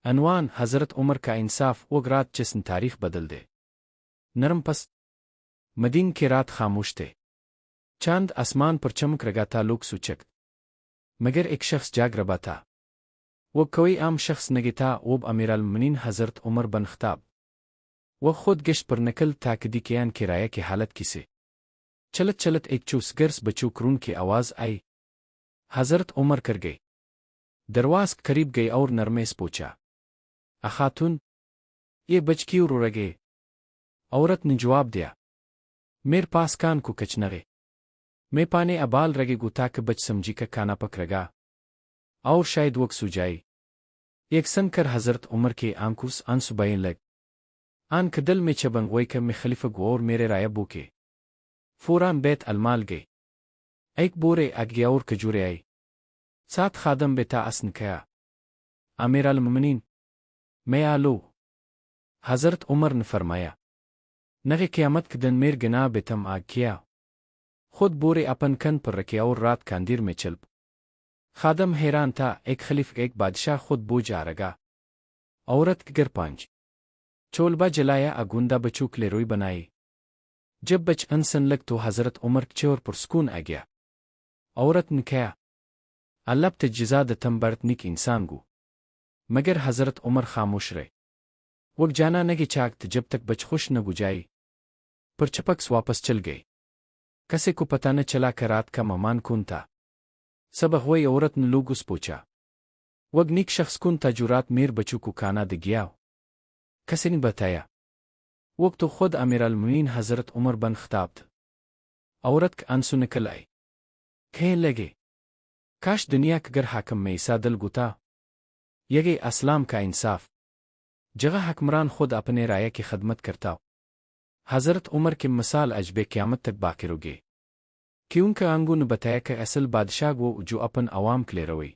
عنوان: حضرت عمر کا انصاف وہ رات جس نے تاریخ بدل دے۔ نرم پس مدین کی رات خاموش تھے، چاند آسمان پر چمک رہا تھا، لوگ سوچک مگر ایک شخص جاگ رہا تھا۔ وہ کوئی عام شخص نہیں تھا، وہ امیر المومنین حضرت عمر بن خطاب۔ وہ خود گشت پر نکل تھا کہ دیکھیں کرایہ کی حالت کسے۔ چلت چلت ایک چوس گرس بچو کرون کی آواز آئی۔ حضرت عمر کر گئی، درواز قریب گئی اور نرمے سے پوچھا، خاتون یہ بچ کیوں رو رگے؟ عورت نے جواب دیا، میرے پاس کان کو کچھ نہ رہے، میں پانے ابال رگے گو تاکہ بچ سمجھی کا کھانا پک رگا اور شاید وقت سو جائے۔ ایک سن کر حضرت عمر کے آنکھوں سے آنسو بہنے لگ، آنکھ دل میں چبنگ ہوئی کہ میں خلیفہ گو اور میرے رائے بو کے فوراً بیت المال گئے۔ ایک بورے آگے اور کجورے آئی، ساتھ خادم بیتا اسن کیا، امیر المومنین میں آلو۔ حضرت عمر نے فرمایا، نغے قیامت کے دن میر گناہ بیتم آگ کیا۔ خود بورے اپن کن پر رکھے اور رات کا اندھیر میں چلپ۔ خادم حیران تھا، ایک خلیفہ ایک بادشاہ خود بوجھ آ رگا۔ عورت کے گر پانچ چولبا جلایا، اگوندہ بچوں کے لیے روئی بنائی۔ جب بچ انسن لگ تو حضرت عمر چور پر سکون آ گیا۔ عورت نے کہا، اللہ تے جزا دتم برت نیک انسان گو۔ مگر حضرت عمر خاموش رہے۔ وہ جانا نگی چاکت جب تک بچ خوش نہ گجائی، پر چپکس واپس چل گئے۔ کسے کو پتہ نہ چلا کہ رات کا مہمان کون تھا۔ سبق ہوئی عورت نے لوگ اس پوچھا، وہ نیک شخص کون تھا جو رات میر بچوں کو کھانا دے گیا؟ کسے نے بتایا، وہ تو خود امیر المومنین حضرت عمر بن خطاب تھا۔ عورت کے آنسو نکل آئے، کہنے لگے، کاش دنیا کے گر حاکم میں ایسا دل گتا، یگے اسلام کا انصاف جگہ حکمران خود اپنے رائے کی خدمت کرتا۔ حضرت عمر کی مثال عجب قیامت تک باقی رہے، کیونکہ آنگو نے بتایا کہ اصل بادشاہ وہ جو اپن عوام کے لیے روئی۔